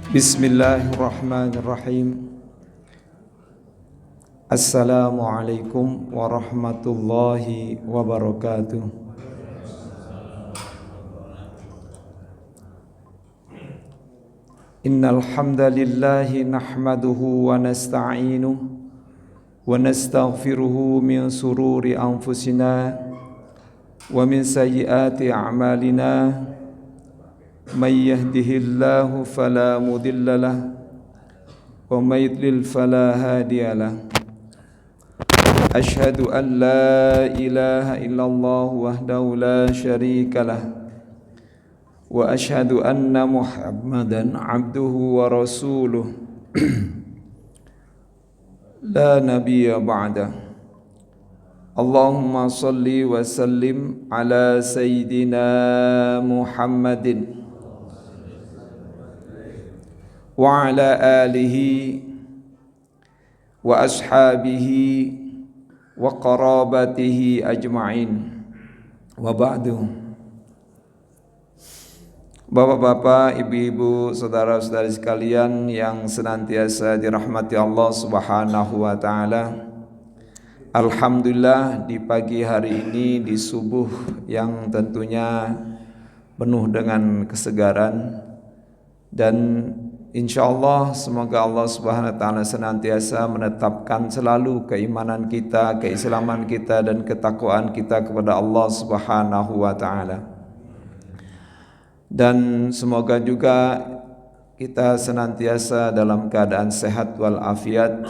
Bismillahirrahmanirrahim. Assalamualaikum warahmatullahi wabarakatuh. Innal hamdalillahi nahmaduhu wa nasta'inuhu wa nastaghfiruhu min sururi anfusina wa min sayyiati a'malina. May yahdihillahu fala mudilla lahu wa may yudlil fala hadiya lahu. Asyhadu an la ilaha illallah wahdahu la syarika lahu wa asyhadu anna Muhammadan abduhu wa rasuluh la nabiyya ba'da. Allahumma salli wa sallim ala sayyidina Muhammadin wa ala alihi wa ashabihi wa qarabatihi ajma'in, wa ba'du. Bapak-bapak, ibu-ibu, saudara-saudari sekalian yang senantiasa dirahmati Allah Subhanahu wa taala. Alhamdulillah, di pagi hari ini, di subuh yang tentunya penuh dengan kesegaran, dan insyaallah semoga Allah Subhanahu wa taala senantiasa menetapkan selalu keimanan kita, keislaman kita dan ketakwaan kita kepada Allah Subhanahu wa taala. Dan semoga juga kita senantiasa dalam keadaan sehat wal afiat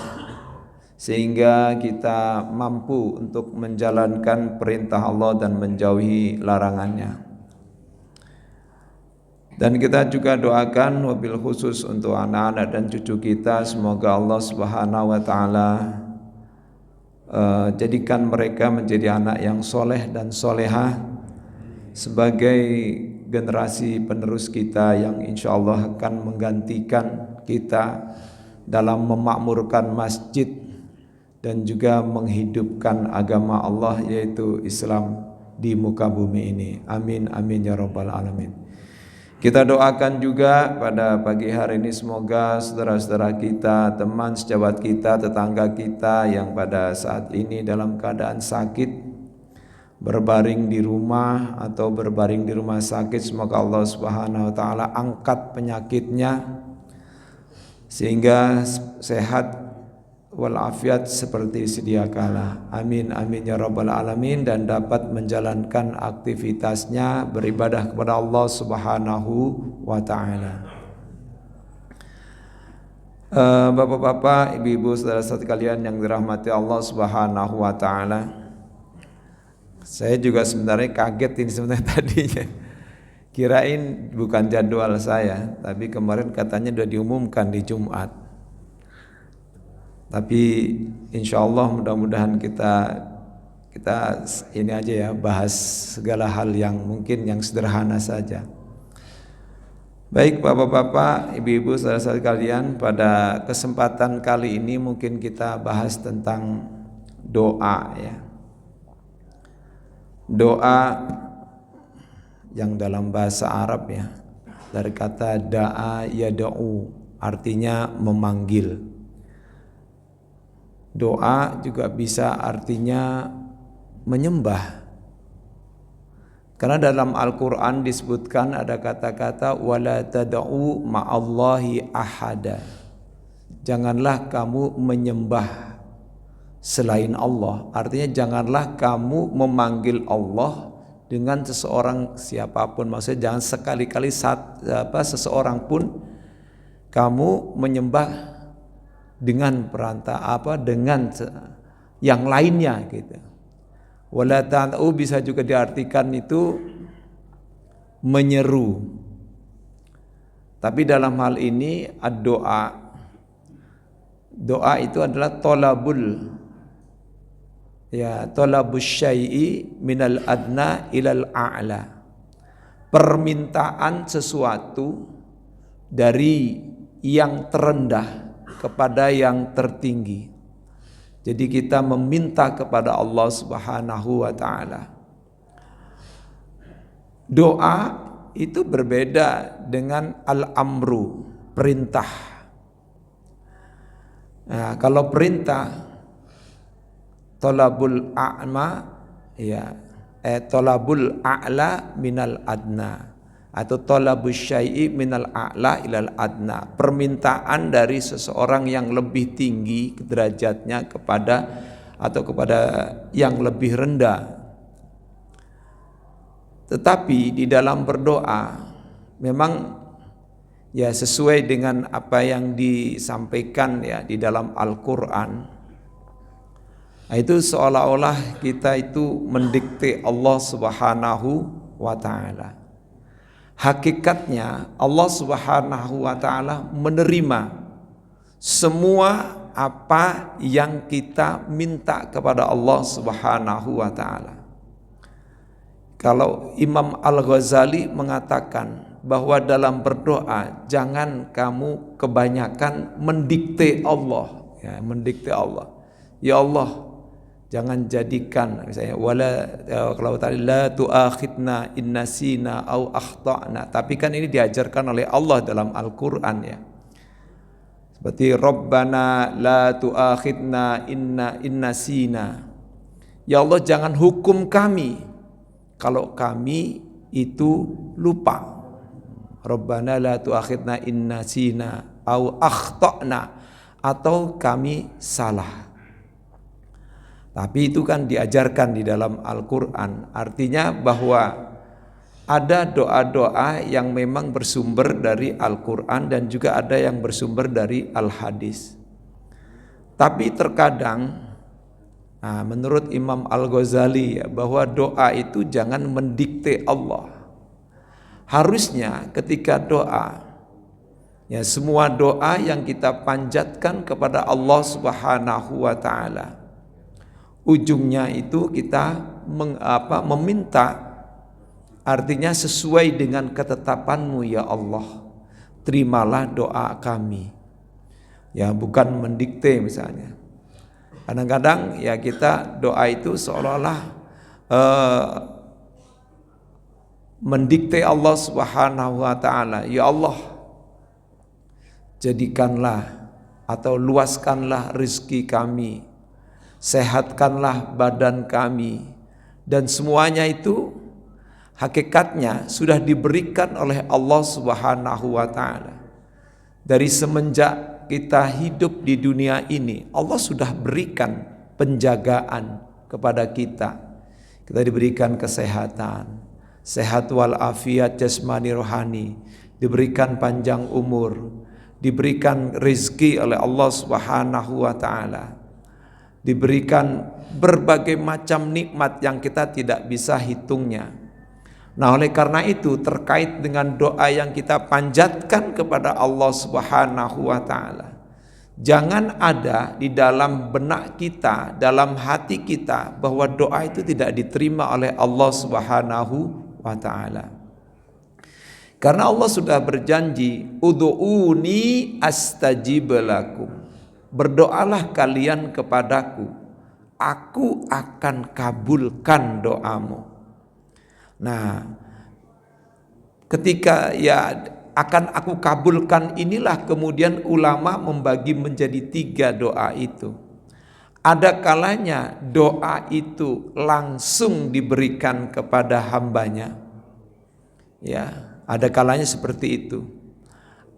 sehingga kita mampu untuk menjalankan perintah Allah dan menjauhi larangannya. Dan kita juga doakan wabil khusus untuk anak-anak dan cucu kita, semoga Allah Subhanahu wa taala jadikan mereka menjadi anak yang soleh dan solehah sebagai generasi penerus kita yang insya Allah akan menggantikan kita dalam memakmurkan masjid dan juga menghidupkan agama Allah yaitu Islam di muka bumi ini. Amin amin ya rabbal alamin. Kita doakan juga pada pagi hari ini semoga saudara-saudara kita, teman sejawat kita, tetangga kita yang pada saat ini dalam keadaan sakit, berbaring di rumah atau berbaring di rumah sakit, semoga Allah Subhanahu wa taala angkat penyakitnya sehingga sehat walafiat seperti sedia kala. Amin amin ya rabbal alamin, dan dapat menjalankan aktivitasnya beribadah kepada Allah Subhanahu wa taala. Bapak-bapak, ibu-ibu, saudara-saudari kalian yang dirahmati Allah Subhanahu wa taala. Saya juga sebenarnya kaget ini sebenarnya tadinya. Kirain bukan jadwal saya, tapi kemarin katanya sudah diumumkan di Jumat. Tapi insya Allah mudah-mudahan kita ini aja ya, bahas segala hal yang mungkin yang sederhana saja. Baik bapak-bapak, ibu-ibu, saudara-saudari kalian, pada kesempatan kali ini mungkin kita bahas tentang doa ya. Doa yang dalam bahasa Arab ya, dari kata da'a yada'u, artinya memanggil. Doa juga bisa artinya menyembah. Karena dalam Al-Quran disebutkan ada kata-kata wala tad'u ma'allahi ahada. Janganlah kamu menyembah selain Allah. Artinya janganlah kamu memanggil Allah dengan seseorang siapapun. Maksudnya jangan sekali-kali seseorang pun kamu menyembah dengan dengan yang lainnya gitu. Wala ta'u bisa juga diartikan itu menyeru. Tapi dalam hal ini doa itu adalah talabus syai'i minal adna ilal a'la. Permintaan sesuatu dari yang terendah kepada yang tertinggi. Jadi kita meminta kepada Allah Subhanahu wa taala. Doa itu berbeda dengan al-amru, perintah. Nah, kalau perintah tolabul a'ma ya tolabul a'la minal adna atau tolabus syai'i minal a'la ilal adna, permintaan dari seseorang yang lebih tinggi derajatnya kepada yang lebih rendah. Tetapi di dalam berdoa memang ya sesuai dengan apa yang disampaikan ya di dalam Al-Quran. Nah, itu seolah-olah kita itu mendikte Allah Subhanahu wa ta'ala. Hakikatnya Allah Subhanahu wa ta'ala menerima semua apa yang kita minta kepada Allah Subhanahu wa ta'ala. Kalau Imam Al-Ghazali mengatakan bahwa dalam berdoa jangan kamu kebanyakan mendikte Allah, ya, mendikte Allah. Ya Allah, jangan jadikan misalnya kalau tadi la tu'akhidna in nasina au akhtana, tapi kan ini diajarkan oleh Allah dalam Al-Qur'an ya. Seperti Rabbana la tu'akhidna in nasina. Ya Allah, jangan hukum kami kalau kami itu lupa. Rabbana la tu'akhidna in nasina au akhtana, atau kami salah. Tapi itu kan diajarkan di dalam Al-Quran. Artinya bahwa ada doa-doa yang memang bersumber dari Al-Quran dan juga ada yang bersumber dari Al-Hadis. Tapi terkadang menurut Imam Al-Ghazali ya, bahwa doa itu jangan mendikte Allah. Harusnya ketika doa, ya semua doa yang kita panjatkan kepada Allah Subhanahu wa ta'ala, ujungnya itu kita meminta, artinya sesuai dengan ketetapan-Mu ya Allah, terimalah doa kami. Ya, bukan mendikte misalnya. Kadang-kadang ya kita doa itu seolah-olah mendikte Allah Subhanahu wa ta'ala. Ya Allah, jadikanlah atau luaskanlah rizki kami, sehatkanlah badan kami, dan semuanya itu hakikatnya sudah diberikan oleh Allah Subhanahu wa ta'ala. Dari semenjak kita hidup di dunia ini, Allah sudah berikan penjagaan kepada kita. Kita diberikan kesehatan, sehat wal afiat jasmani rohani, diberikan panjang umur, diberikan rezeki oleh Allah Subhanahu wa ta'ala, diberikan berbagai macam nikmat yang kita tidak bisa hitungnya. Nah, oleh karena itu terkait dengan doa yang kita panjatkan kepada Allah Subhanahu wa ta'ala, jangan ada di dalam benak kita, dalam hati kita, bahwa doa itu tidak diterima oleh Allah Subhanahu wa ta'ala. Karena Allah sudah berjanji, ud'uuni astajib lakum, berdoalah kalian kepadaku, aku akan kabulkan doamu. Nah, ketika ya akan aku kabulkan inilah kemudian ulama membagi menjadi 3 doa itu. Ada kalanya doa itu langsung diberikan kepada hambanya, ya, ada kalanya seperti itu.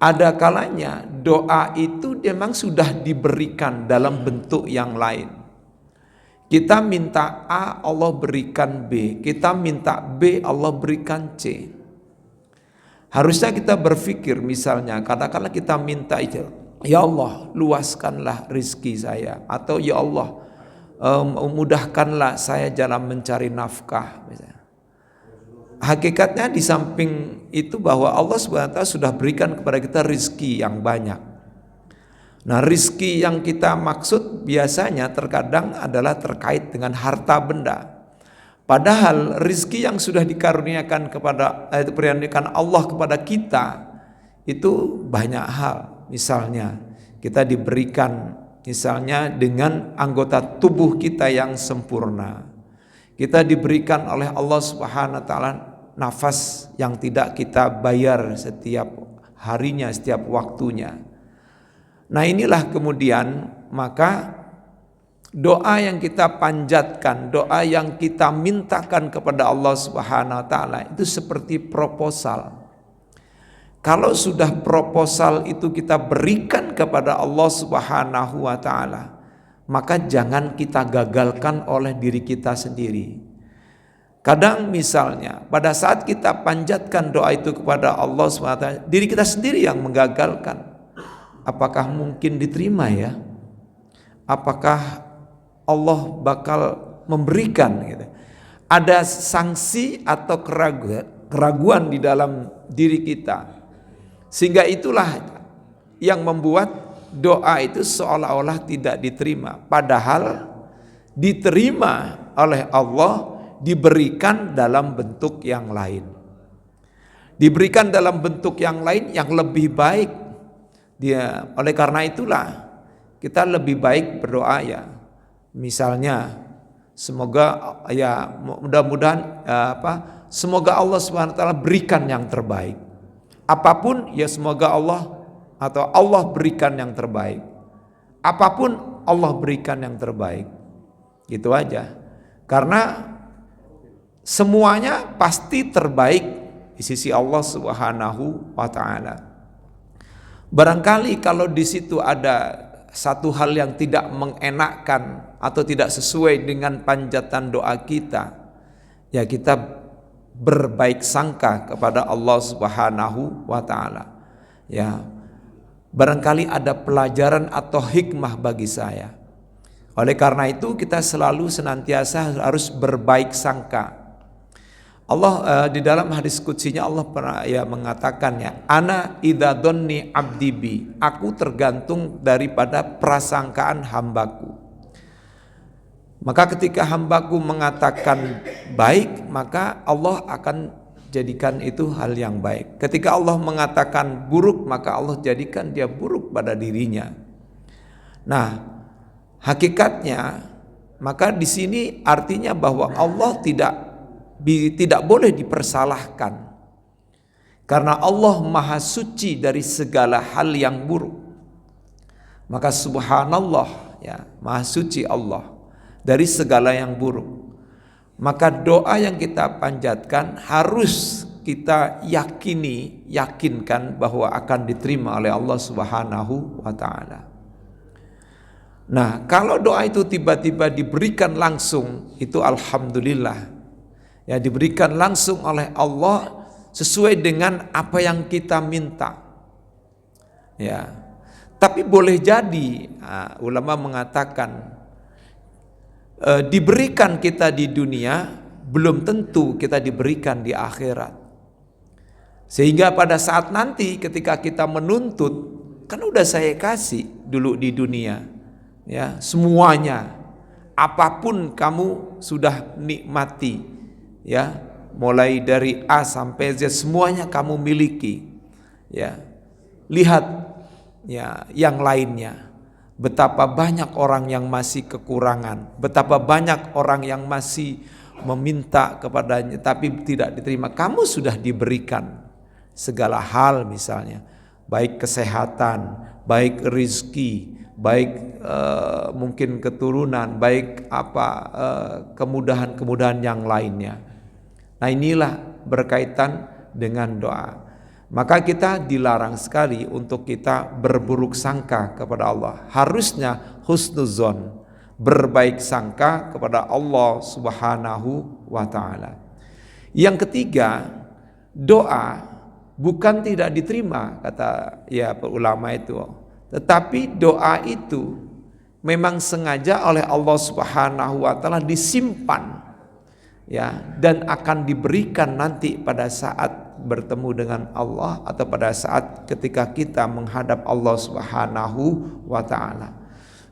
Ada kalanya doa itu memang sudah diberikan dalam bentuk yang lain. Kita minta A, Allah berikan B. Kita minta B, Allah berikan C. Harusnya kita berpikir, misalnya katakanlah kita minta itu, ya Allah luaskanlah rizki saya, atau ya Allah mudahkanlah saya jalan mencari nafkah misalnya. Hakikatnya di samping itu bahwa Allah SWT sudah berikan kepada kita rizki yang banyak. Nah, rizki yang kita maksud biasanya terkadang adalah terkait dengan harta benda. Padahal rizki yang sudah dikaruniakan diberikan Allah kepada kita itu banyak hal. Misalnya kita diberikan misalnya dengan anggota tubuh kita yang sempurna. Kita diberikan oleh Allah Subhanahu wa ta'ala nafas yang tidak kita bayar setiap harinya, setiap waktunya. Nah inilah kemudian maka doa yang kita panjatkan, doa yang kita mintakan kepada Allah Subhanahu wa taala itu seperti proposal. Kalau sudah proposal itu kita berikan kepada Allah Subhanahu wa taala, maka jangan kita gagalkan oleh diri kita sendiri. Kadang misalnya pada saat kita panjatkan doa itu kepada Allah Subhanahu wa taala, diri kita sendiri yang menggagalkan. Apakah mungkin diterima ya? Apakah Allah bakal memberikan gitu? Ada sanksi atau keraguan di dalam diri kita. Sehingga itulah yang membuat doa itu seolah-olah tidak diterima. Padahal diterima oleh Allah, diberikan dalam bentuk yang lain. Diberikan dalam bentuk yang lain yang lebih baik. Oleh karena itulah kita lebih baik berdoa ya. Misalnya semoga ya mudah-mudahan semoga Allah Subhanahu wa taala berikan yang terbaik. Apapun ya semoga Allah atau Allah berikan yang terbaik. Apapun Allah berikan yang terbaik. Gitu aja. Karena semuanya pasti terbaik di sisi Allah Subhanahu wa taala. Barangkali kalau di situ ada satu hal yang tidak mengenakkan atau tidak sesuai dengan panjatan doa kita, ya kita berbaik sangka kepada Allah Subhanahu wa taala. Ya. Barangkali ada pelajaran atau hikmah bagi saya. Oleh karena itu kita selalu senantiasa harus berbaik sangka. Allah di dalam hadis qudsinya Allah pernah ya mengatakannya, ana idza dhanni abdi bi, aku tergantung daripada prasangkaan hambaku. Maka ketika hambaku mengatakan baik, maka Allah akan jadikan itu hal yang baik. Ketika Allah mengatakan buruk, maka Allah jadikan dia buruk pada dirinya. Nah, hakikatnya maka di sini artinya bahwa Allah tidak boleh dipersalahkan, karena Allah maha suci dari segala hal yang buruk. Maka subhanallah ya, maha suci Allah dari segala yang buruk. Maka doa yang kita panjatkan harus kita yakinkan bahwa akan diterima oleh Allah Subhanahu wa taala. Nah, kalau doa itu tiba-tiba diberikan langsung, itu alhamdulillah. Ya, diberikan langsung oleh Allah sesuai dengan apa yang kita minta. Ya. Tapi boleh jadi ulama mengatakan diberikan kita di dunia belum tentu kita diberikan di akhirat. Sehingga pada saat nanti ketika kita menuntut, kan udah saya kasih dulu di dunia. Ya, semuanya. Apapun kamu sudah nikmati. Ya, mulai dari A sampai Z semuanya kamu miliki. Ya, lihat ya yang lainnya, betapa banyak orang yang masih kekurangan, betapa banyak orang yang masih meminta kepadanya tapi tidak diterima. Kamu sudah diberikan segala hal, misalnya baik kesehatan, baik rezeki, baik mungkin keturunan, baik kemudahan-kemudahan yang lainnya. Nah inilah berkaitan dengan doa. Maka kita dilarang sekali untuk kita berburuk sangka kepada Allah. Harusnya husnuzon, berbaik sangka kepada Allah Subhanahu wa taala. Yang ketiga, doa bukan tidak diterima, kata ya ulama itu. Tetapi doa itu memang sengaja oleh Allah Subhanahu wa taala disimpan, ya, dan akan diberikan nanti pada saat bertemu dengan Allah atau pada saat ketika kita menghadap Allah Subhanahu wa taala.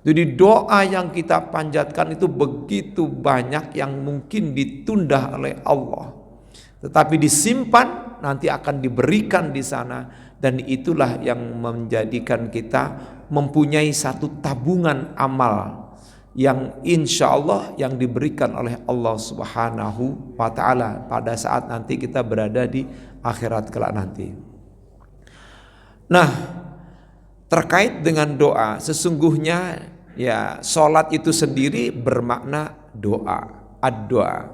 Jadi doa yang kita panjatkan itu begitu banyak yang mungkin ditunda oleh Allah, tetapi disimpan nanti akan diberikan di sana, dan itulah yang menjadikan kita mempunyai satu tabungan amal yang insya Allah yang diberikan oleh Allah Subhanahu wa ta'ala pada saat nanti kita berada di akhirat kelak nanti. Nah, terkait dengan doa, sesungguhnya ya sholat itu sendiri bermakna doa, ad-doa.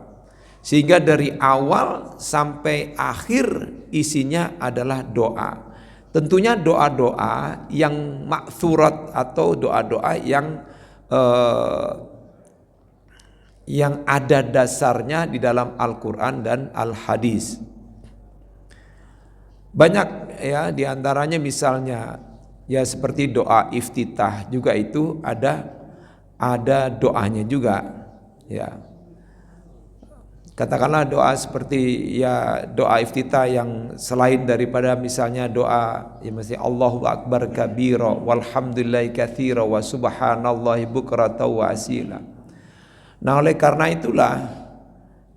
Sehingga dari awal sampai akhir isinya adalah doa. Tentunya doa-doa yang ma'thurat atau doa-doa yang ada dasarnya di dalam Al-Quran dan Al-Hadis. Banyak ya diantaranya misalnya ya seperti doa iftitah juga itu ada doanya juga ya. Katakanlah doa seperti ya doa iftitah yang selain daripada misalnya doa ya mesti Allahu Akbar kabira walhamdulillahi katsira wa subhanallahi bukratan wa asila. Nah, oleh karena itulah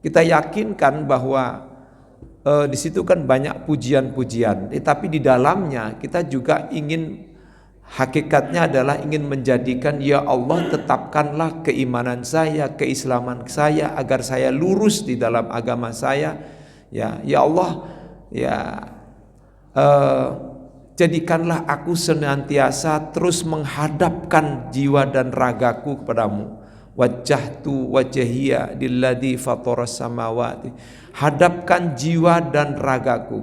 kita yakinkan bahwa di situ kan banyak pujian-pujian, tapi di dalamnya kita juga ingin, hakikatnya adalah ingin menjadikan ya Allah tetapkanlah keimanan saya, keislaman saya agar saya lurus di dalam agama saya. Ya Allah, ya jadikanlah aku senantiasa terus menghadapkan jiwa dan ragaku kepadamu. Wajjahtu wajhiya lilladzi fataras samawati. Hadapkan jiwa dan ragaku.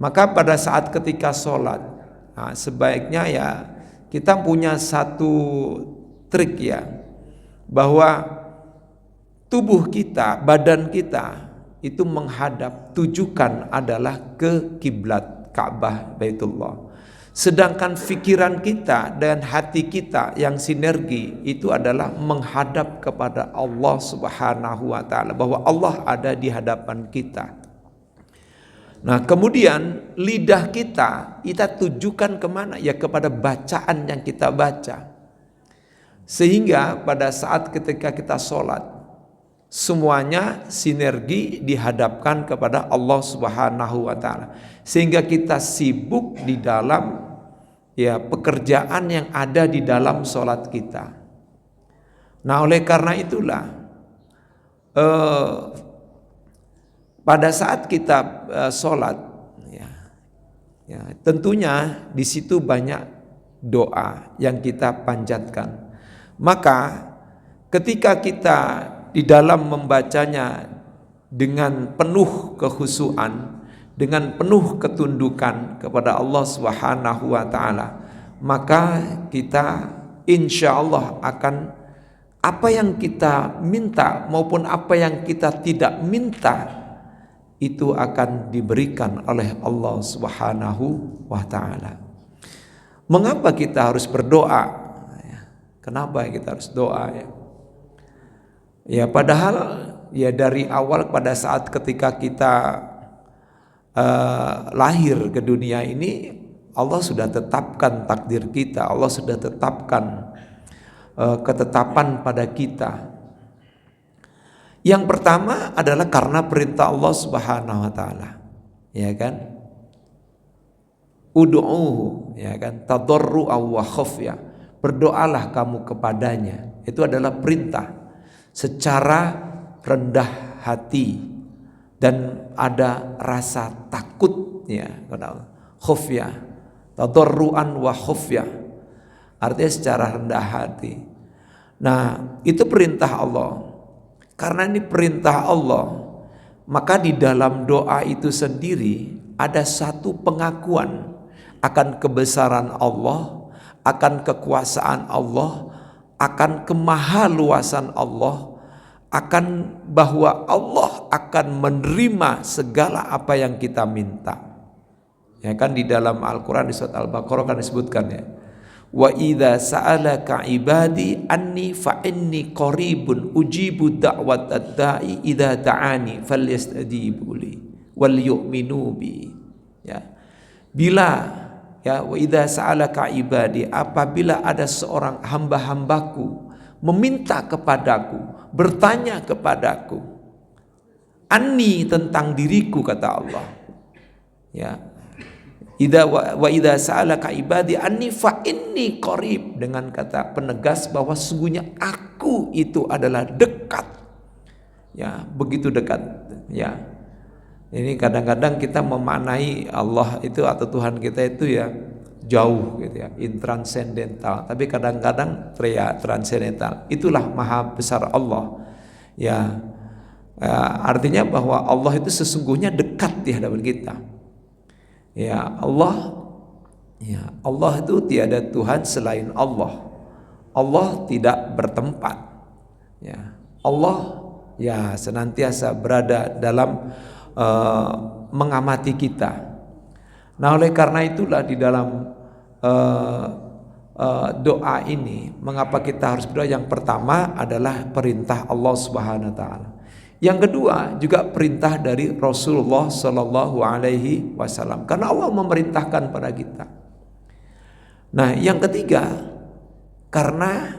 Maka pada saat ketika sholat, nah, sebaiknya ya kita punya satu trik ya, bahwa tubuh kita, badan kita itu menghadap, tujukan adalah ke kiblat Ka'bah Baitullah. Sedangkan pikiran kita dan hati kita yang sinergi itu adalah menghadap kepada Allah Subhanahu wa taala, bahwa Allah ada di hadapan kita. Nah, kemudian lidah kita tujukan kemana? Ya kepada bacaan yang kita baca. Sehingga pada saat ketika kita sholat, semuanya sinergi dihadapkan kepada Allah Subhanahu wa taala. Sehingga kita sibuk di dalam ya pekerjaan yang ada di dalam sholat kita. Nah, oleh karena itulah pada saat kita sholat ya tentunya di situ banyak doa yang kita panjatkan. Maka ketika kita di dalam membacanya dengan penuh kekhusyuan, dengan penuh ketundukan kepada Allah Subhanahu wa taala, maka kita insya Allah akan apa yang kita minta maupun apa yang kita tidak minta itu akan diberikan oleh Allah Subhanahu wa taala. Mengapa kita harus berdoa? Kenapa kita harus doa ya? Ya padahal ya dari awal pada saat ketika kita lahir ke dunia ini, Allah sudah tetapkan takdir kita, Allah sudah tetapkan ketetapan pada kita. Yang pertama adalah karena perintah Allah Subhanahu wa taala. Ya kan? Ud'uhu, ya kan? Tadarru'an wa khafya. Berdoalah kamu kepadanya. Itu adalah perintah secara rendah hati dan ada rasa takut ya, khufya, tadarruan wa khufya, artinya secara rendah hati. Nah, itu perintah Allah. Karena ini perintah Allah, maka di dalam doa itu sendiri ada satu pengakuan akan kebesaran Allah, akan kekuasaan Allah, akan kemahaluasan Allah, akan bahwa Allah akan menerima segala apa yang kita minta. Ya kan di dalam Al-Qur'an di surat Al-Baqarah kan disebutkan ya. Wa idza sa'alaka ibadi anni fa inni qaribun ujibu da'watad da'i idza da'ani falyastajibu li wal yu'minu bi. Ya. Bila ya wa idza sa'alaka ibadi, apabila ada seorang hamba-hambaku meminta kepadaku, bertanya kepadaku, anni tentang diriku, kata Allah. Ya. Wa idza sa'alaka ibadi anni fa inni qarib, dengan kata penegas bahwa sungguhnya aku itu adalah dekat. Ya, begitu dekat. Ya. Ini kadang-kadang kita memaknai Allah itu atau Tuhan kita itu ya jauh gitu ya, intranscendental, tapi kadang-kadang transendental. Itulah maha besar Allah. Ya, artinya bahwa Allah itu sesungguhnya dekat di hadapan kita. Ya, Allah itu tiada Tuhan selain Allah. Allah tidak bertempat. Ya, Allah ya senantiasa berada dalam mengamati kita. Nah, oleh karena itulah di dalam doa ini, mengapa kita harus berdoa? Yang pertama adalah perintah Allah Subhanahu wa taala. Yang kedua juga perintah dari Rasulullah Sallallahu Alaihi Wasallam, karena Allah memerintahkan pada kita. Nah, yang ketiga karena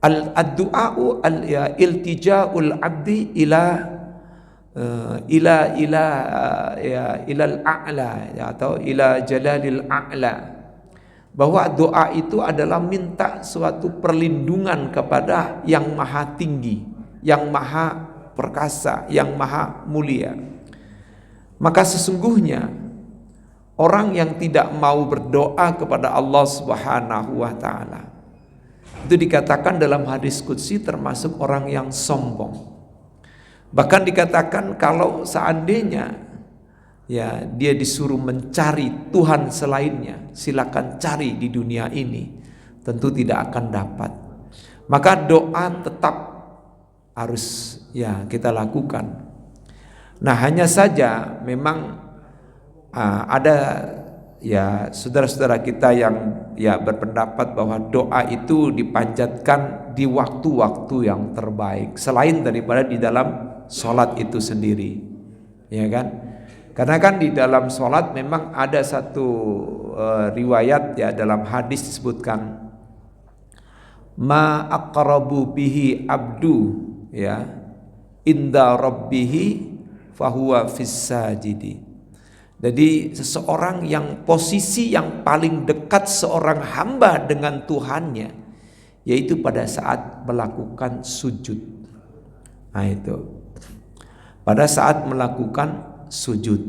al-du'a'u al-iltija'ul abdi ilal a'la ya, atau ila jalalil a'la, bahwa doa itu adalah minta suatu perlindungan kepada yang maha tinggi, yang maha perkasa, yang maha mulia. Maka sesungguhnya orang yang tidak mau berdoa kepada Allah Subhanahu wa taala itu dikatakan dalam hadis qudsi termasuk orang yang sombong. Bahkan dikatakan kalau seandainya ya dia disuruh mencari Tuhan selainnya, silakan cari di dunia ini, tentu tidak akan dapat. Maka doa tetap harus ya kita lakukan. Nah, hanya saja memang ada ya saudara-saudara kita yang ya berpendapat bahwa doa itu dipanjatkan di waktu-waktu yang terbaik selain daripada di dalam sholat itu sendiri, ya kan? Karena kan di dalam sholat memang ada satu riwayat ya, dalam hadis disebutkan ma aqrabu bihi abdu ya inda rabbihi fahuwa fis sajidi. Jadi seseorang yang posisi yang paling dekat seorang hamba dengan Tuhannya yaitu pada saat melakukan sujud. Nah, itu pada saat melakukan sujud.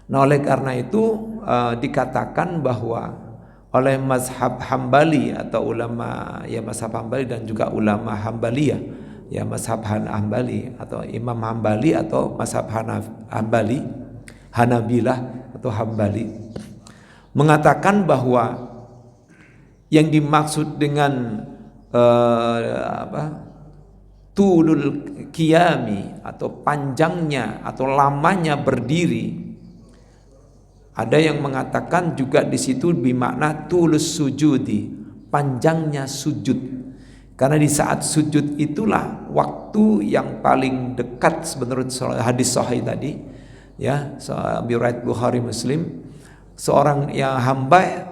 Nah, oleh karena itu dikatakan bahwa oleh mazhab Hambali atau ulama ya mazhab Hambali dan juga ulama Hambaliyah ya mazhab Hambali atau Imam Hambali atau mazhab Hambali, Hanabilah atau Hambali mengatakan bahwa yang dimaksud dengan tulul qiyami atau panjangnya atau lamanya berdiri, ada yang mengatakan juga di situ bermakna tulus sujudi, panjangnya sujud. Karena di saat sujud itulah waktu yang paling dekat menurut hadis sahih tadi ya, riwayat Bukhari Muslim, seorang yang hamba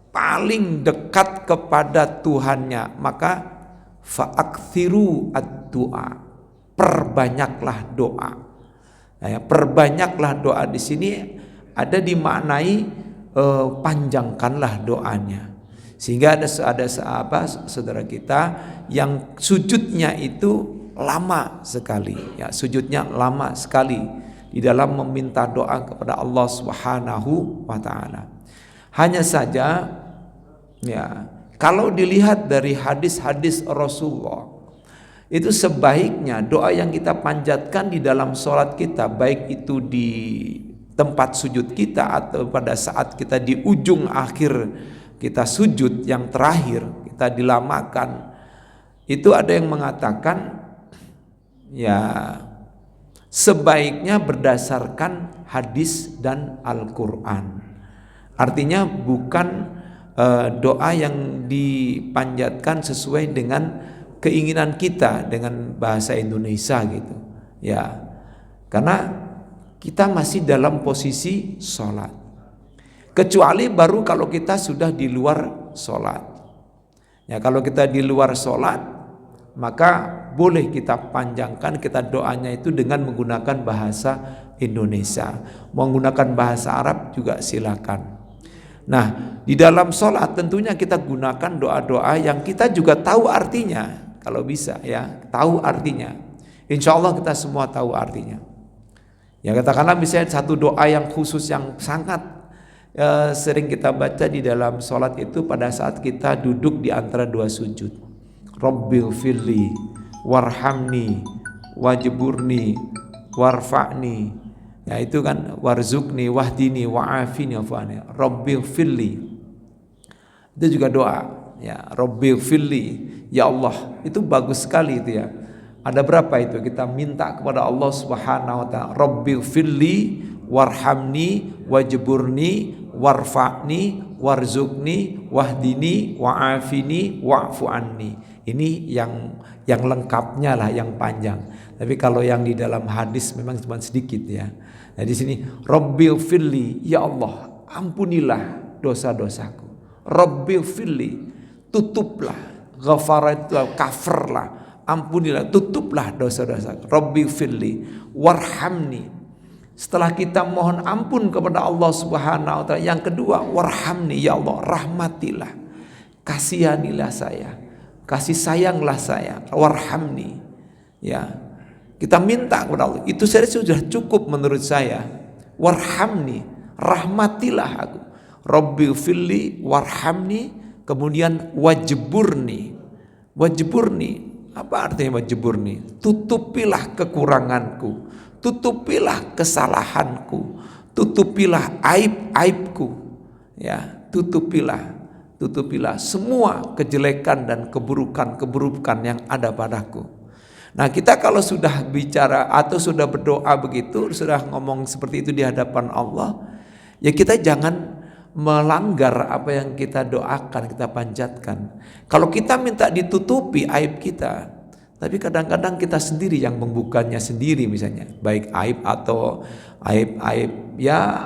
paling dekat kepada Tuhannya, maka fa'akthiru ad-du'a, perbanyaklah doa. Nah, ya, perbanyaklah doa di sini ada dimaknai panjangkanlah doanya. Sehingga ada saudara kita yang sujudnya itu lama sekali, ya sujudnya lama sekali di dalam meminta doa kepada Allah Subhanahu wa taala. Hanya saja ya kalau dilihat dari hadis-hadis Rasulullah, itu sebaiknya doa yang kita panjatkan di dalam sholat kita, baik itu di tempat sujud kita atau pada saat kita di ujung akhir kita sujud yang terakhir, kita dilamakan, itu ada yang mengatakan ya sebaiknya berdasarkan hadis dan Al-Quran. Artinya bukan doa yang dipanjatkan sesuai dengan keinginan kita dengan bahasa Indonesia gitu ya, karena kita masih dalam posisi sholat, kecuali baru kalau kita sudah di luar sholat ya. Kalau kita di luar sholat maka boleh kita panjangkan, kita doanya itu dengan menggunakan bahasa Indonesia, menggunakan bahasa Arab juga silakan. Nah, di dalam sholat tentunya kita gunakan doa-doa yang kita juga tahu artinya, kalau bisa ya, tahu artinya. Insya Allah kita semua tahu artinya. Ya katakanlah misalnya satu doa yang khusus yang sangat sering kita baca di dalam sholat itu pada saat kita duduk di antara dua sujud. Rabbil firli warhamni wajburni warfa'ni. Ya itu kan warzukni wahdini wa'afini wa'fu'ani. Rabbil firli. Itu juga doa. Ya, Rabbil firli. Ya Allah, itu bagus sekali itu ya. Ada berapa itu kita minta kepada Allah Subhanahu wa taala. Rabbil firli warhamni wajburni warfa'ni warzukni wahdini wa'afini wa'fu anni. Ini yang lengkapnya lah, yang panjang. Tapi kalau yang di dalam hadis memang cuma sedikit ya. Nah di sini Rabbil firli, ya Allah ampunilah dosa-dosaku. Rabbil firli, tutuplah, ghafaratu coverlah, ampunilah, tutuplah dosa-dosaku. Rabbil firli warhamni. Setelah kita mohon ampun kepada Allah Subhanahu wa taala, yang kedua warhamni, ya Allah rahmatilah, kasihanilah saya, kasih sayanglah saya, warhamni. Ya, kita minta kepada Allah, itu saja sudah cukup menurut saya. Warhamni, rahmatilah aku. Rabbil firli warhamni, kemudian wajburni. Wajburni, apa artinya wajburni? Tutupilah kekuranganku, tutupilah kesalahanku, tutupilah aib-aibku, ya, tutupilah semua kejelekan dan keburukan-keburukan yang ada padaku. Nah kita kalau sudah bicara atau sudah berdoa begitu, sudah ngomong seperti itu di hadapan Allah, ya kita jangan melanggar apa yang kita doakan, kita panjatkan. Kalau kita minta ditutupi aib kita, tapi kadang-kadang kita sendiri yang membukanya sendiri, misalnya baik aib atau aib-aib ya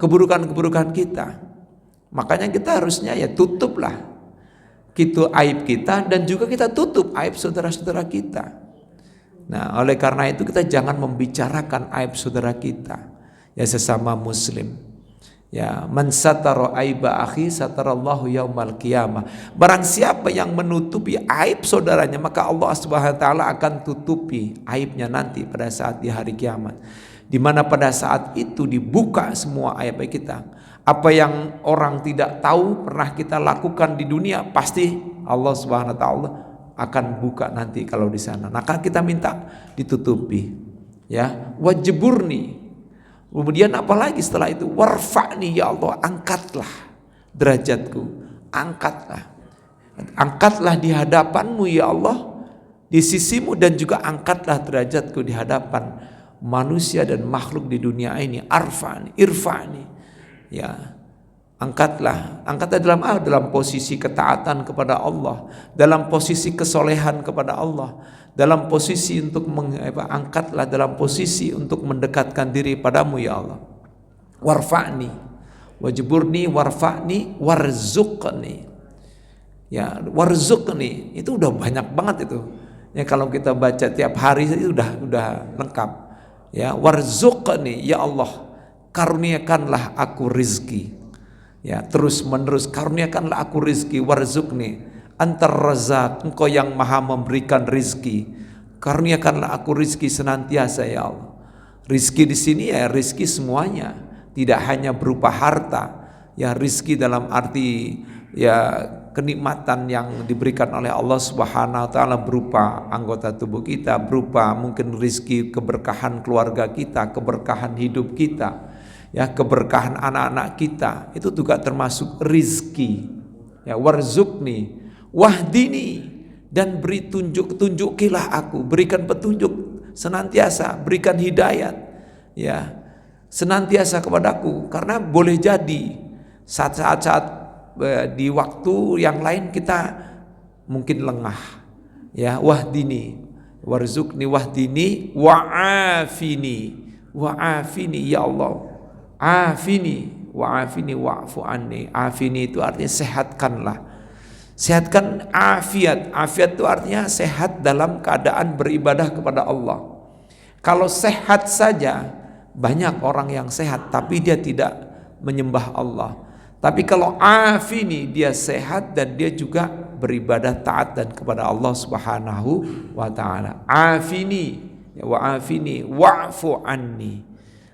keburukan-keburukan kita. Makanya kita harusnya ya tutuplah gitu aib kita, dan juga kita tutup aib saudara-saudara kita. Nah oleh karena itu kita jangan membicarakan aib saudara kita, ya sesama muslim. Ya, man satara aiba akhi satarallahu yaumal qiyamah. Barang siapa yang menutupi aib saudaranya, maka Allah Subhanahu wa taala akan tutupi aibnya nanti pada saat di hari kiamat. Di mana pada saat itu dibuka semua aib kita. Apa yang orang tidak tahu pernah kita lakukan di dunia, pasti Allah Subhanahu wa taala akan buka nanti kalau di sana. Maka kita minta ditutupi. Ya, wajburni. Kemudian apalagi setelah itu, warfa'ni, ya Allah angkatlah derajatku, angkatlah di hadapanmu ya Allah, di sisimu, dan juga angkatlah derajatku di hadapan manusia dan makhluk di dunia ini. Irfa'ni, ya angkatlah dalam posisi ketaatan kepada Allah, dalam posisi kesolehan kepada Allah, dalam posisi untuk angkatlah dalam posisi untuk mendekatkan diri padamu ya Allah. Warfa'ni wajburni warfa'ni warzuqni. Ya, warzuqni itu udah banyak banget itu. Ya kalau kita baca tiap hari itu udah lengkap. Ya, warzuqni, ya Allah karuniakanlah aku rizki. Ya, terus menerus karuniakanlah aku rizki. Warzuqni antar razak, engkau yang maha memberikan rizki, karuniakanlah aku rizki senantiasa ya Allah. Rizki di sini ya rizki semuanya, tidak hanya berupa harta, ya rizki dalam arti ya kenikmatan yang diberikan oleh Allah Subhanahu wa taala berupa anggota tubuh kita, berupa mungkin rizki keberkahan keluarga kita, keberkahan hidup kita, ya keberkahan anak-anak kita, itu juga termasuk rizki. Ya, warzuqni wahdini, dan beri tunjukilah aku, berikan petunjuk senantiasa, berikan hidayat ya senantiasa kepadaku. Karena boleh jadi saat-saat di waktu yang lain kita mungkin lengah ya. Wahdini warzuqni wahdini wa'afini ya Allah, afini wa'afini wa'fu anni. Afini itu artinya sehatkanlah, sehatkan afiat. Afiat itu artinya sehat dalam keadaan beribadah kepada Allah. Kalau sehat saja, banyak orang yang sehat tapi dia tidak menyembah Allah. Tapi kalau afini, dia sehat dan dia juga beribadah taat dan kepada Allah Subhanahu wa taala. Afini wa afini wa'fu anni.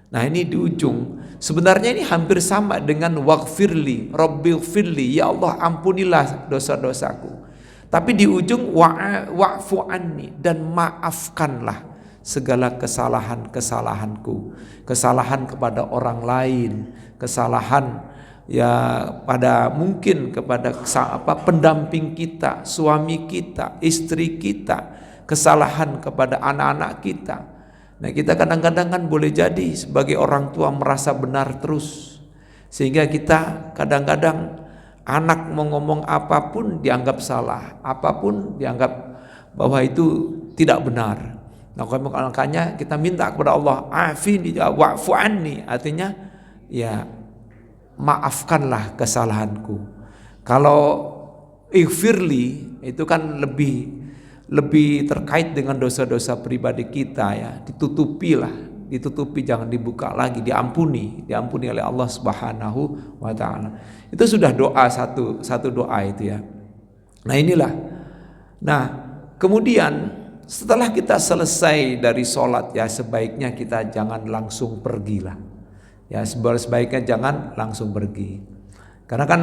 Nah ini di ujung. Sebenarnya ini hampir sama dengan waghfirli, rabbighfirli, ya Allah ampunilah dosa-dosaku. Tapi di ujung wa'fu anni, dan maafkanlah segala kesalahan-kesalahanku, kesalahan kepada orang lain, kesalahan ya pada mungkin kepada pendamping kita, suami kita, istri kita, kesalahan kepada anak-anak kita. Nah kita kadang-kadang kan boleh jadi sebagai orang tua merasa benar terus, sehingga kita kadang-kadang anak mau ngomong apapun dianggap salah, apapun dianggap bahwa itu tidak benar. Nah makanya kita minta kepada Allah, afini wa'fu anni, artinya ya maafkanlah kesalahanku. Kalau ighfirli itu kan lebih terkait dengan dosa-dosa pribadi kita ya, ditutupi, jangan dibuka lagi, diampuni oleh Allah Subhanahu wa taala. Itu sudah doa satu doa itu ya. Nah inilah. Nah, kemudian setelah kita selesai dari sholat ya, sebaiknya kita jangan langsung pergilah. Ya, sebaiknya jangan langsung pergi. Karena kan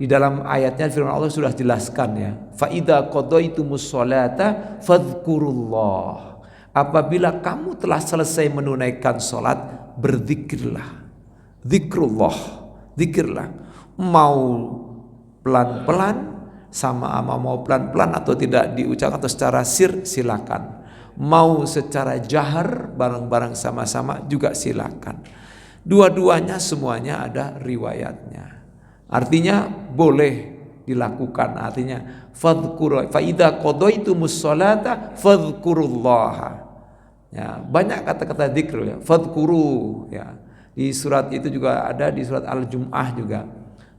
di dalam ayatnya firman Allah sudah jelaskan ya, fa idza qadaitumus sholata fadhkurullah. Apabila kamu telah selesai menunaikan salat, berzikirlah. Zikrullah, zikirlah. Mau pelan-pelan mau pelan-pelan atau tidak diucapkan atau secara sir, silakan. Mau secara jahar bareng-bareng sama-sama juga silakan. Dua-duanya semuanya ada riwayatnya. Artinya boleh dilakukan. Artinya fadhkur fa idza qadaitumus sholata fadhkurullaha. Ya, banyak kata-kata dzikr ya. Fadhkuru ya. Di surat itu juga ada, di surat Al-Jumu'ah juga.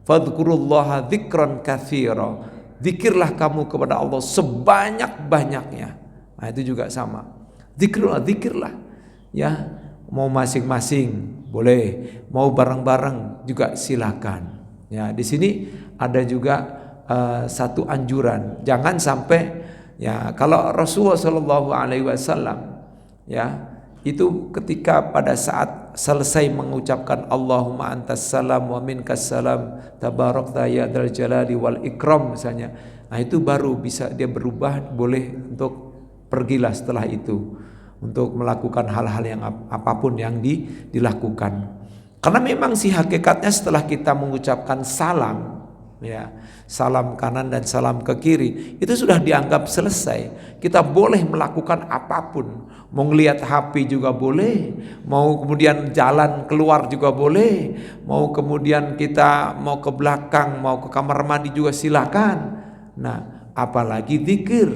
Fadhkurullaha dzikran katsira. Zikirlah kamu kepada Allah sebanyak-banyaknya. Nah, itu juga sama. Zikirlah. Ya, mau masing-masing boleh, mau bareng-bareng juga silakan. Ya, di sini ada juga satu anjuran, jangan sampai ya, kalau Rasulullah Shallallahu Alaihi Wasallam ya itu ketika pada saat selesai mengucapkan Allahumma antas salam wa minkas salam tabarakta ya dzal jalali wal ikram misalnya, nah itu baru bisa dia berubah, boleh untuk pergilah setelah itu untuk melakukan hal-hal yang apapun yang dilakukan. Karena memang sih hakikatnya setelah kita mengucapkan salam ya, salam kanan dan salam ke kiri, itu sudah dianggap selesai. Kita boleh melakukan apapun, mau ngelihat HP juga boleh, mau kemudian jalan keluar juga boleh, mau kemudian kita mau ke belakang, mau ke kamar mandi juga silakan. Nah, apalagi zikir.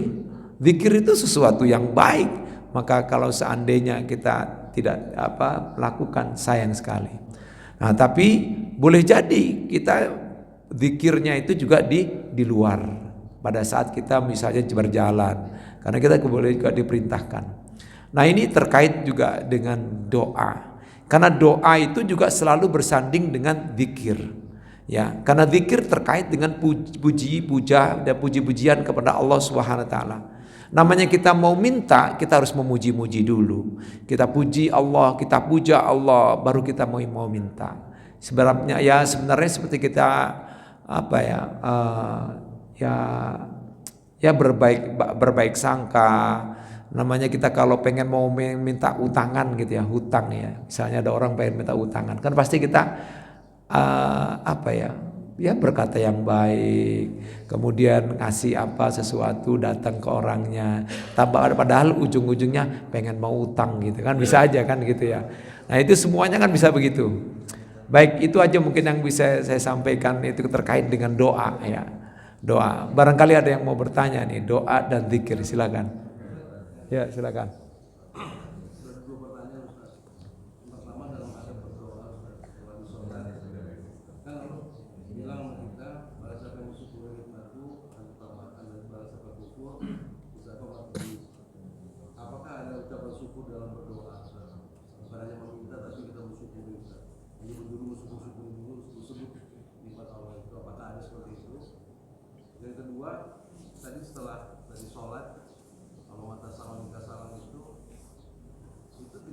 Zikir itu sesuatu yang baik. Maka kalau seandainya kita tidak lakukan, sayang sekali. Nah, tapi boleh jadi kita zikirnya itu juga di luar pada saat kita misalnya berjalan, karena kita boleh juga diperintahkan. Nah, ini terkait juga dengan doa. Karena doa itu juga selalu bersanding dengan zikir. Ya, karena zikir terkait dengan puja dan puji-pujian kepada Allah Subhanahu wa taala. Namanya kita mau minta, kita harus memuji-muji dulu. Kita puji Allah, kita puja Allah, baru kita mau minta. Sebenarnya ya seperti kita berbaik sangka. Namanya kita kalau pengen mau minta utangan gitu ya, hutang ya. Misalnya ada orang pengen minta utangan, kan pasti kita berkata yang baik, kemudian ngasih sesuatu, datang ke orangnya, padahal ujung-ujungnya pengen mau utang gitu kan, bisa aja kan gitu ya. Nah itu semuanya kan bisa begitu. Baik, itu aja mungkin yang bisa saya sampaikan, itu terkait dengan doa ya. Doa, barangkali ada yang mau bertanya nih, doa dan zikir, silakan. Ya silakan.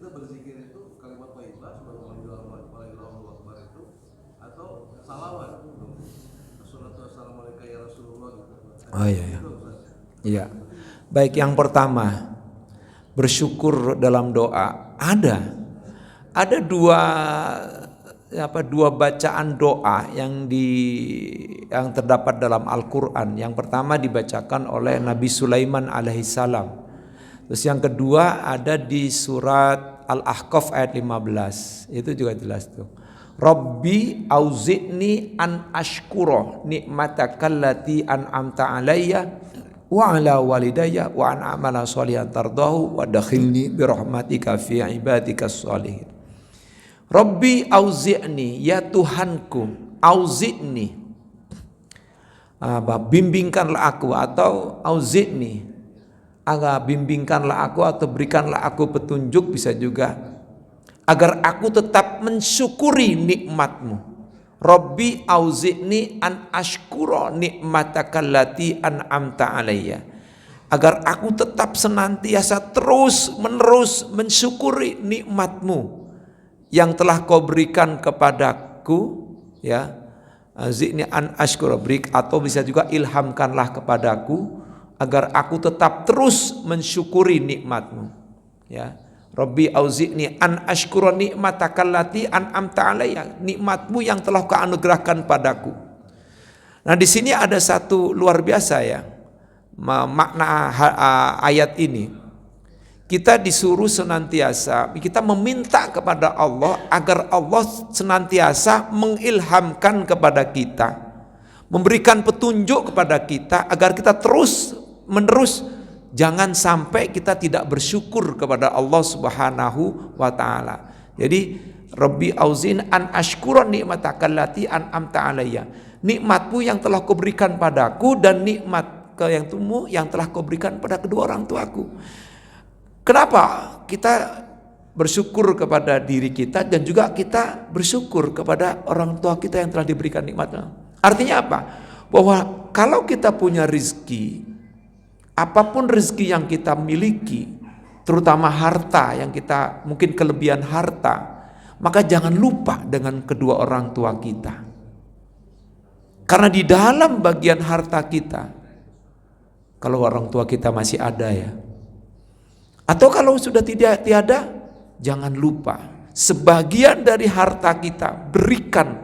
kita berzikir itu kalimat thayyibah Allahu akbar itu atau salawat Assalatu wassalamualaikum ya Rasulullah gitu. Oh iya. Iya. Baik, yang pertama, bersyukur dalam doa. Ada dua bacaan doa yang terdapat dalam Al-Qur'an. Yang pertama dibacakan oleh Nabi Sulaiman alaihissalam. Terus yang kedua ada di surat Al-Ahqaf ayat 15. Itu juga jelas tuh. Rabbi auzi'ni an ashkura ni'mataka allati an'amta alayya wa ala walidayya wa an amala sholihan tardahu wa dakhilni birahmatika fi ibadikas sholihin. Rabbi auzi'ni, ya Tuhanku, auzi'ni, bimbingkanlah aku, atau auzi'ni, bimbingkanlah aku atau berikanlah aku petunjuk, bisa juga, agar aku tetap mensyukuri nikmatmu. Rabbi auzi'ni an ashkura ni'mataka allati an'amta alayya, agar aku tetap senantiasa terus menerus mensyukuri nikmatmu yang telah kau berikan kepadaku, ya. Auzi'ni an ashkura, atau bisa juga ilhamkanlah kepadaku agar aku tetap terus mensyukuri nikmatmu, ya. Rabbi auzi'ni an ashkura ni'mataka allati an'amta alayya, nikmatmu yang telah kau anugerahkan padaku. Nah, di sini ada satu luar biasa, ya, makna ayat ini. Kita disuruh senantiasa, kita meminta kepada Allah agar Allah senantiasa mengilhamkan kepada kita, memberikan petunjuk kepada kita agar kita terus menerus jangan sampai kita tidak bersyukur kepada Allah Subhanahu wa taala. Jadi Rabbi auzin an ashkura ni'mataka allati an'amta alayya, nikmatmu yang telah kau berikan padaku dan nikmat yang telah kau berikan pada kedua orang tuaku. Kenapa kita bersyukur kepada diri kita dan juga kita bersyukur kepada orang tua kita yang telah diberikan nikmatnya? Artinya apa? Bahwa kalau kita punya rezeki, apapun rezeki yang kita miliki, terutama harta yang kita mungkin kelebihan harta, maka jangan lupa dengan kedua orang tua kita. Karena di dalam bagian harta kita, kalau orang tua kita masih ada, ya, atau kalau sudah tiada, jangan lupa sebagian dari harta kita berikan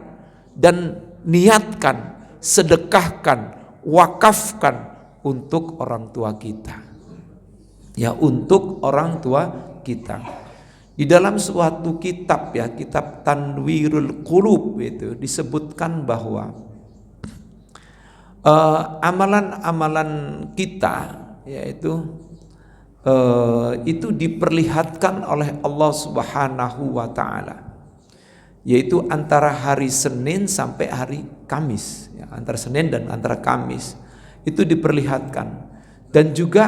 dan niatkan, sedekahkan, wakafkan untuk orang tua kita. Ya, untuk orang tua kita. Di dalam suatu kitab, ya, kitab Tanwirul Qulub, itu disebutkan bahwa amalan-amalan kita, yaitu itu diperlihatkan oleh Allah Subhanahu wa taala, yaitu antara hari Senin sampai hari Kamis, ya, antara Senin dan antara Kamis itu diperlihatkan, dan juga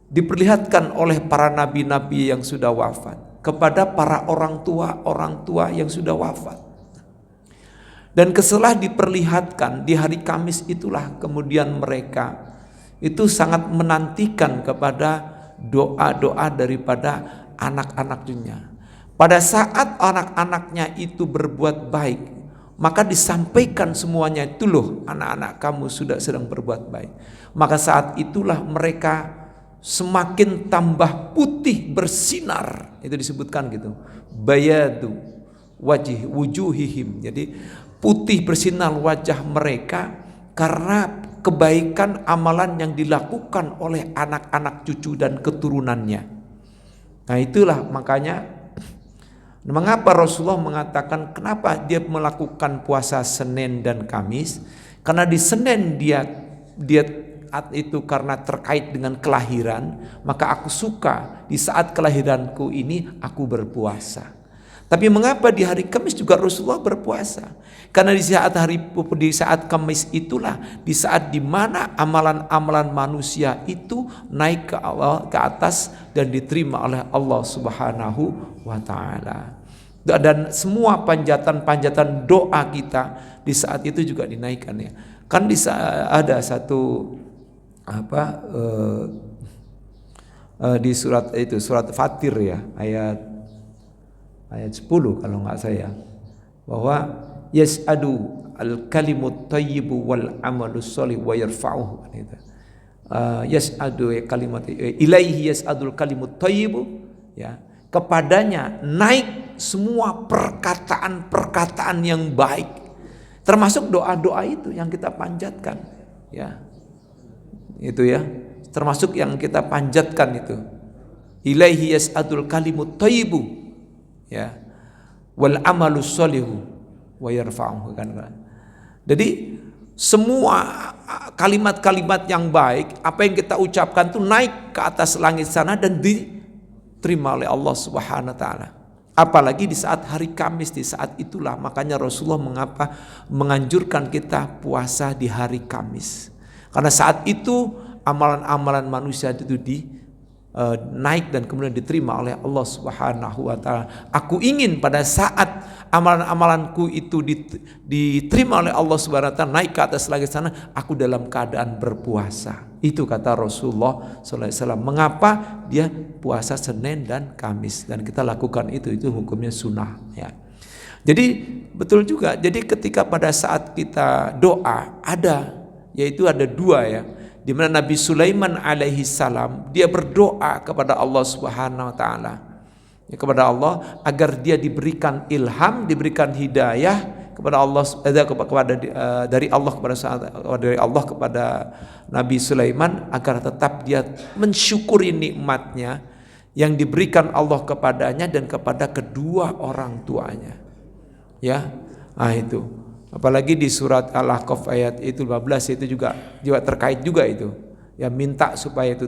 diperlihatkan oleh para nabi-nabi yang sudah wafat kepada para orang tua yang sudah wafat. Dan setelah diperlihatkan di hari Kamis itulah kemudian mereka itu sangat menantikan kepada doa-doa daripada anak-anaknya. Pada saat anak-anaknya itu berbuat baik, maka disampaikan semuanya, itu loh anak-anak kamu sudah sedang berbuat baik. Maka saat itulah mereka semakin tambah putih bersinar. Itu disebutkan gitu. Bayadu wujuhihim. Jadi putih bersinar wajah mereka karena kebaikan amalan yang dilakukan oleh anak-anak cucu dan keturunannya. Nah, itulah makanya mengapa Rasulullah mengatakan kenapa dia melakukan puasa Senin dan Kamis? Karena di Senin dia itu karena terkait dengan kelahiran, maka aku suka di saat kelahiranku ini aku berpuasa. Tapi mengapa di hari Kamis juga Rasulullah berpuasa? Karena di saat Kamis itulah di saat dimana amalan-amalan manusia itu naik ke atas dan diterima oleh Allah Subhanahu wa taala. Dan semua panjatan-panjatan doa kita di saat itu juga dinaikkan, ya. Kan ada satu di surat Fatir, ya, ayat ayat 10 kalau nggak saya, bahwa yas'adu al-kalimut thayyibu wal amalus sholih wa yarfa'uhu gitu. Yas'adu kalimat ilaihi yas'adul kalimut thayyibu, ya, kepadanya naik semua perkataan-perkataan yang baik, termasuk doa-doa itu yang kita panjatkan, ya. Itu ya, termasuk yang kita panjatkan itu. Ilaihi yas'adul kalimut thayyibu, ya, wal amalus sholihu wa yarfa'uhu kan. Jadi semua kalimat-kalimat yang baik, apa yang kita ucapkan itu naik ke atas langit sana dan diterima oleh Allah Subhanahu wa taala. Apalagi di saat hari Kamis, di saat itulah makanya Rasulullah menganjurkan kita puasa di hari Kamis. Karena saat itu amalan-amalan manusia itu naik dan kemudian diterima oleh Allah Subhanahu wa taala. Aku ingin pada saat amalan-amalanku itu diterima oleh Allah Subhanahu wa taala, naik ke atas langit sana, aku dalam keadaan berpuasa. Itu kata Rasulullah sallallahu alaihi wasallam. Mengapa dia puasa Senin dan Kamis, dan kita lakukan itu hukumnya sunnah, ya. Jadi betul juga. Jadi ketika pada saat kita doa yaitu ada dua, ya, di mana Nabi Sulaiman alaihi salam dia berdoa kepada Allah Subhanahu wa taala, ya, kepada Allah agar dia diberikan ilham, diberikan hidayah kepada Allah dari Allah kepada Nabi Sulaiman, agar tetap dia mensyukuri nikmatnya yang diberikan Allah kepadanya dan kepada kedua orang tuanya, ya. Nah itu apalagi di surat Al-Ahqaf ayat itu 15 itu juga terkait juga itu, ya, minta supaya itu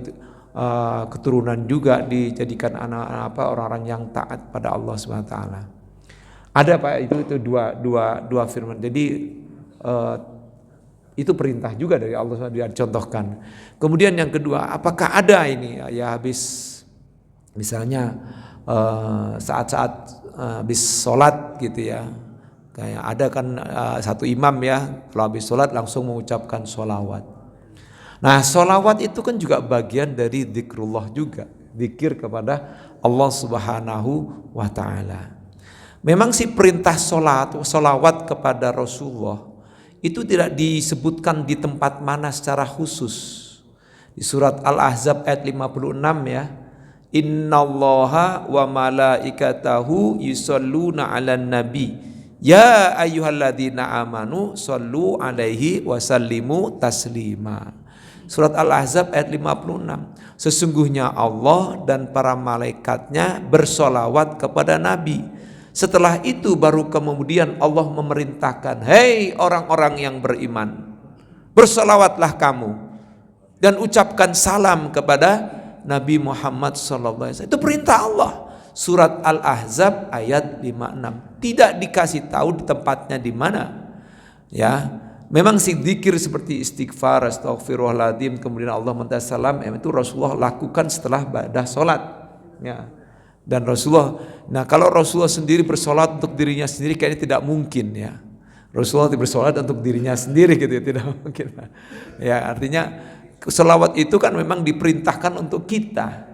keturunan juga dijadikan orang-orang yang taat pada Allah Subhanahu wa taala. Ada Pak itu dua firman. Jadi itu perintah juga dari Allah SWT dicontohkan. Kemudian yang kedua, apakah ada ini ya habis misalnya saat-saat habis sholat gitu, ya, kayak ada kan satu imam, ya, kalau habis sholat langsung mengucapkan sholawat. Nah sholawat itu kan juga bagian dari zikrullah juga, zikir kepada Allah Subhanahu wa ta'ala. Memang si perintah sholawat kepada Rasulullah itu tidak disebutkan di tempat mana secara khusus. Di surat Al-Ahzab ayat 56, ya, innallaha wa malaikatahu yusholluna 'alan nabi ya ayyuhalladzina amanu shollu 'alaihi wa sallimu taslima. Surat Al-Ahzab ayat 56. Sesungguhnya Allah dan para malaikatnya bersolawat kepada Nabi. Setelah itu baru kemudian Allah memerintahkan, hei orang-orang yang beriman, bersolawatlah kamu dan ucapkan salam kepada Nabi Muhammad SAW. Itu perintah Allah. Surat Al-Ahzab ayat 56. Tidak dikasih tahu di tempatnya di mana, ya. Memang si zikir seperti istighfar, astaghfirullahaladzim, kemudian Allah minta salam, itu Rasulullah lakukan setelah ba'da sholat, ya. Dan Rasulullah, nah kalau Rasulullah sendiri bersolat untuk dirinya sendiri kayaknya tidak mungkin, ya. Rasulullah bersolat untuk dirinya sendiri gitu, ya, tidak mungkin. Ya, artinya selawat itu kan memang diperintahkan untuk kita,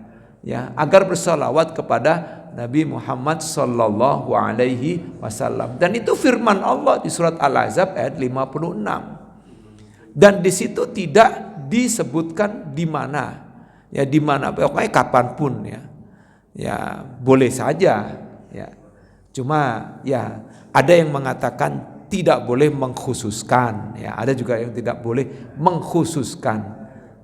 ya, agar bersolawat kepada Nabi Muhammad sallallahu alaihi wasallam. Dan itu firman Allah di surat Al-Ahzab ayat 56. Dan di situ tidak disebutkan di mana, ya, di mana, pokoknya kapanpun, ya. Ya, boleh saja, ya. Cuma ya ada yang mengatakan tidak boleh mengkhususkan, ya. Ada juga yang tidak boleh mengkhususkan.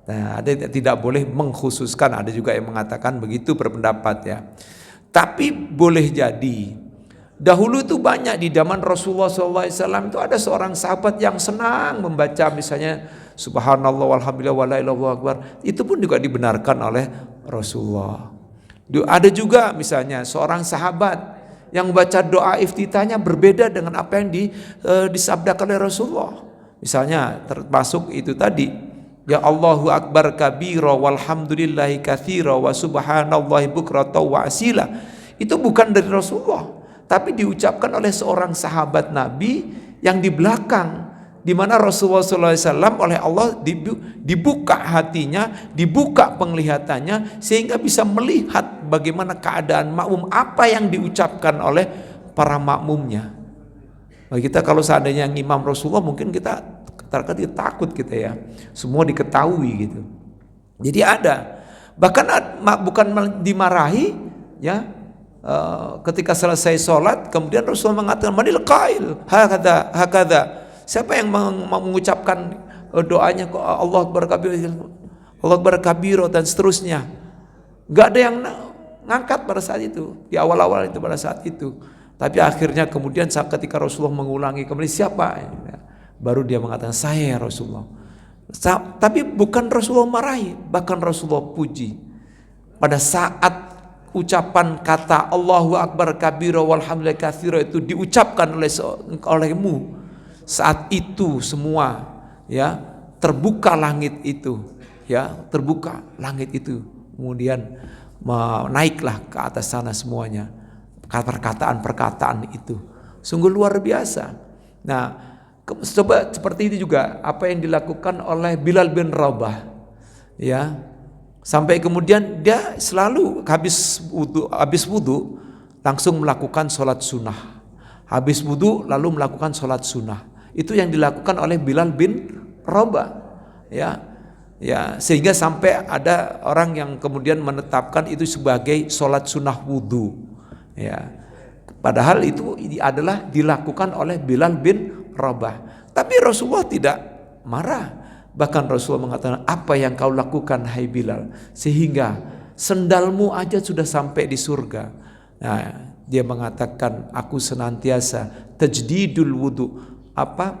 Nah, ada yang tidak boleh mengkhususkan, ada juga yang mengatakan begitu berpendapat, ya. Tapi boleh jadi dahulu itu banyak di zaman Rasulullah SAW itu ada seorang sahabat yang senang membaca misalnya subhanallah walhamdulillah wala ilaha illallah, itu pun juga dibenarkan oleh Rasulullah. Ada juga misalnya seorang sahabat yang baca doa iftitahnya berbeda dengan apa yang disabdakan oleh Rasulullah. Misalnya termasuk itu tadi, ya Allahu akbar kabira walhamdulillahi katsira wa subhanallahi bukrata wa asila. Itu bukan dari Rasulullah, tapi diucapkan oleh seorang sahabat Nabi yang di belakang di mana Rasulullah SAW oleh Allah dibuka hatinya, dibuka penglihatannya, sehingga bisa melihat bagaimana keadaan makmum, apa yang diucapkan oleh para makmumnya. Nah, kita kalau seandainya ngimam Rasulullah, mungkin kita terkadang takut kita ya, semua diketahui gitu. Jadi ada, bahkan bukan dimarahi ya, ketika selesai sholat kemudian Rasulullah mengatakan manil qail hakadha, siapa yang mengucapkan doanya Allah Akbar kabiro dan seterusnya. Gak ada yang ngangkat pada saat itu, di awal-awal itu, pada saat itu. Tapi akhirnya kemudian saat ketika Rasulullah mengulangi kemudian siapa, baru dia mengatakan saya ya Rasulullah. Tapi bukan Rasulullah marahi, bahkan Rasulullah puji. Pada saat ucapan kata Allahu Akbar kabira walhamdulillah katsira itu diucapkan olehmu, saat itu semua ya terbuka langit itu, ya terbuka langit itu, kemudian naiklah ke atas sana semuanya perkataan-perkataan itu sungguh luar biasa. Nah, coba seperti itu juga apa yang dilakukan oleh Bilal bin Rabah, ya. Sampai kemudian dia selalu habis wudu langsung melakukan sholat sunnah. Habis wudu lalu melakukan sholat sunnah. Itu yang dilakukan oleh Bilal bin Rabah. Ya, sehingga sampai ada orang yang kemudian menetapkan itu sebagai sholat sunnah wudu. Ya, padahal itu adalah dilakukan oleh Bilal bin Rabah. Tapi Rasulullah tidak marah. Bahkan Rasulullah mengatakan, apa yang kau lakukan hai Bilal, sehingga sendalmu aja sudah sampai di surga. Nah, dia mengatakan, aku senantiasa tajdidul wudu,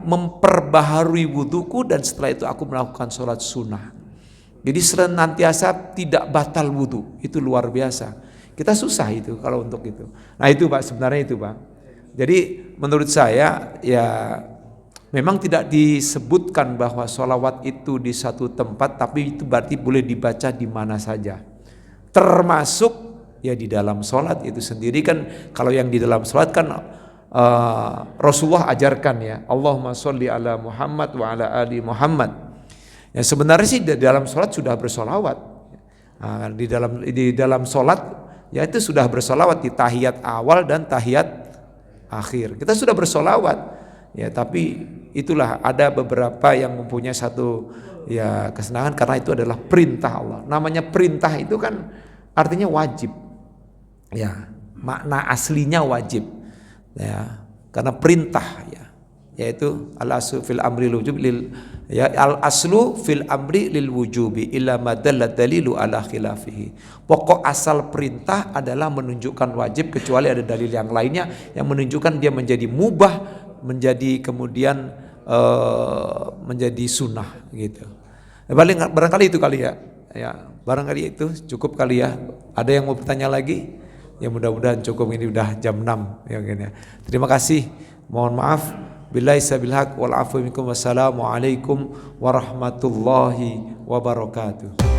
memperbaharui wuduku, dan setelah itu aku melakukan sholat sunnah. Jadi senantiasa tidak batal wudu, itu luar biasa. Kita susah itu kalau untuk itu. Nah itu Pak, sebenarnya itu Pak. Jadi menurut saya ya memang tidak disebutkan bahwa sholawat itu di satu tempat, tapi itu berarti boleh dibaca di mana saja. Termasuk ya di dalam sholat itu sendiri kan, kalau yang di dalam sholat kan Rasulullah ajarkan ya, Allahumma sholli ala Muhammad wa ala ali Muhammad. Ya sebenarnya sih di dalam sholat sudah bersolawat. Nah, di dalam sholat ya itu sudah bersolawat di tahiyat awal dan tahiyat akhir. Kita sudah bersolawat. Ya, tapi itulah ada beberapa yang mempunyai satu ya kesenangan karena itu adalah perintah Allah. Namanya perintah itu kan artinya wajib. Ya, makna aslinya wajib. Ya, karena perintah ya, yaitu al-aslu fil amri lil wujub al-aslu fil amri lil wujubi illa ma dalla dalilu ala khilafihi. Pokok asal perintah adalah menunjukkan wajib kecuali ada dalil yang lainnya yang menunjukkan dia menjadi mubah, menjadi kemudian menjadi sunnah gitu. Barangkali itu kali ya. Ya, barangkali itu cukup kali ya. Ada yang mau bertanya lagi? Ya mudah-mudahan cukup, ini udah jam 6 ya, ya. Terima kasih. Mohon maaf. Billahi sabil haq wal afu minkum. Wassalamualaikum warahmatullahi wabarakatuh.